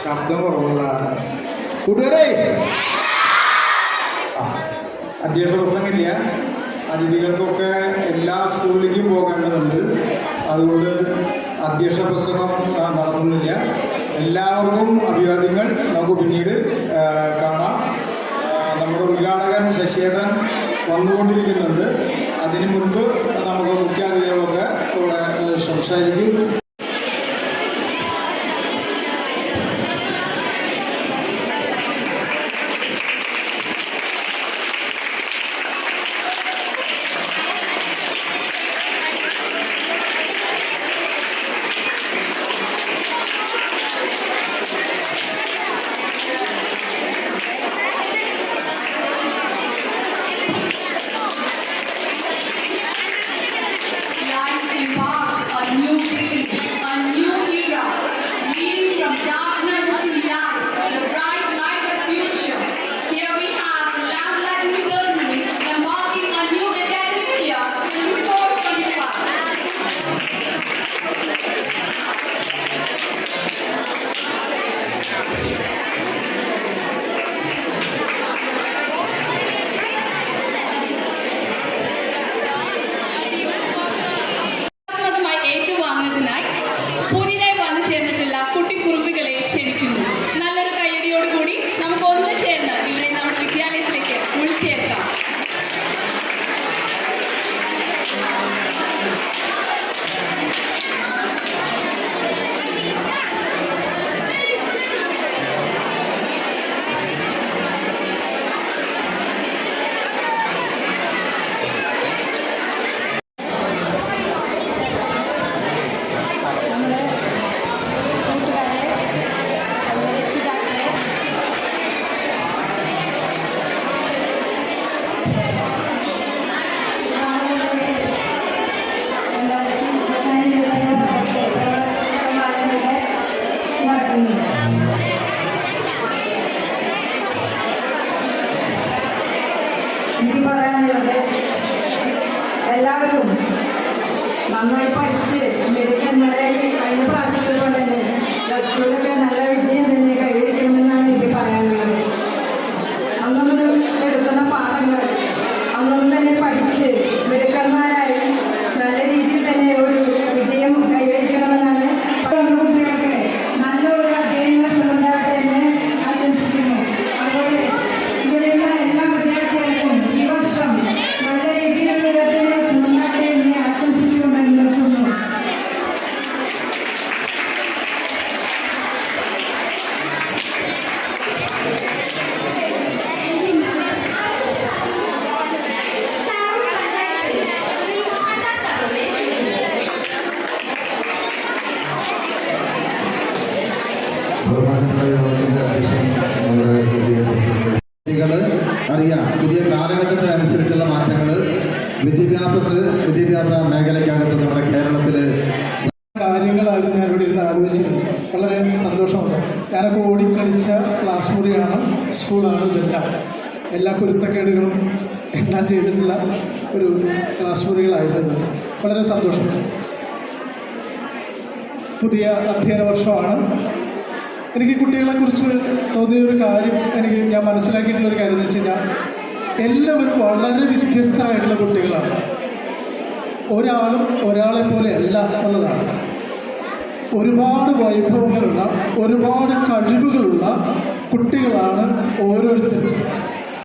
ശബ്ദം കുറവുള്ള കൂട്ടുകാരെ, അധ്യക്ഷ പ്രസംഗമില്ല. അതിഥികൾക്കൊക്കെ എല്ലാ സ്കൂളിലേക്കും പോകേണ്ടതുണ്ട്. അതുകൊണ്ട് അധ്യക്ഷ പ്രസംഗം നടത്തുന്നില്ല. എല്ലാവർക്കും അഭിവാദ്യങ്ങൾ. നമുക്ക് പിന്നീട് കാണാം. നമ്മുടെ ഉദ്ഘാടകൻ ശശിയേട്ടൻ വന്നുകൊണ്ടിരിക്കുന്നുണ്ട്. അതിനു മുൻപ് നമുക്ക് മുഖ്യാതിഥികളൊക്കെ ഇവിടെ സംസാരിക്കും. Life embark on new beginning. കുട്ടികളുടെ എല്ലാവരും നന്നായി പഠിച്ച് മിടുക്കന്മാരായി കഴിഞ്ഞ പ്രാവശ്യത്തെ പോലെ തന്നെ പ്ലസ് ടുവിലൊക്കെ നല്ല വിജയം തന്നെ കൈവരിക്കണമെന്നാണ് എനിക്ക് പറയാനുള്ളത്. അന്നൊന്ന് എടുക്കുന്ന പാഠങ്ങൾ അന്നൊന്നും തന്നെ പഠിച്ച് മിടുക്കന്മാരായി നല്ല രീതിയിൽ തന്നെ ഒരു വിജയം കൈവരിക്കണമെന്നാണ്. കുട്ടികൾക്ക് നല്ലൊരു അധ്യയന വർഷം ഉണ്ടാകട്ടെ എന്ന് ആശംസിക്കുന്നു. അതുപോലെ ഇവിടെയുള്ള എല്ലാ വിദ്യാർത്ഥികൾക്കും ഈ വർഷം നല്ല രീതിയിലുള്ള അധ്യയന വർഷം ഉണ്ടാകട്ടെ എന്ന് ആശംസിച്ചുകൊണ്ട് നിർത്തുന്നു. അറിയാം പുതിയ കാലഘട്ടത്തിനനുസരിച്ചുള്ള മാറ്റങ്ങൾ വിദ്യാഭ്യാസ മേഖലയ്ക്കകത്ത് നമ്മുടെ കേരളത്തിൽ കാര്യങ്ങളായിരുന്നു ഞാനിവിടെ ഇരുന്ന് ആലോചിച്ചിരുന്നത്. വളരെ സന്തോഷമുണ്ട്. ഞാനൊക്കെ ഓടിക്കളിച്ച ക്ലാസ് മുറിയാണ്, സ്കൂളാണ് ഇതെല്ലാം. എല്ലാ കുരുത്തക്കേടുകളും എല്ലാം ചെയ്തിട്ടുള്ള ഒരു ക്ലാസ് മുറികളായിരുന്നു. വളരെ സന്തോഷം. പുതിയ അധ്യയന വർഷമാണ്. എനിക്ക് കുട്ടികളെക്കുറിച്ച് തോന്നിയൊരു കാര്യം, ഞാൻ മനസ്സിലാക്കിയിട്ടുള്ളൊരു കാര്യം എന്ന് വെച്ച് കഴിഞ്ഞാൽ എല്ലാവരും വളരെ വ്യത്യസ്തരായിട്ടുള്ള കുട്ടികളാണ്. ഒരാളും ഒരാളെ പോലെ അല്ല എന്നുള്ളതാണ്. ഒരുപാട് വൈഭവങ്ങളുള്ള ഒരുപാട് കഴിവുകളുള്ള കുട്ടികളാണ് ഓരോരുത്തരും.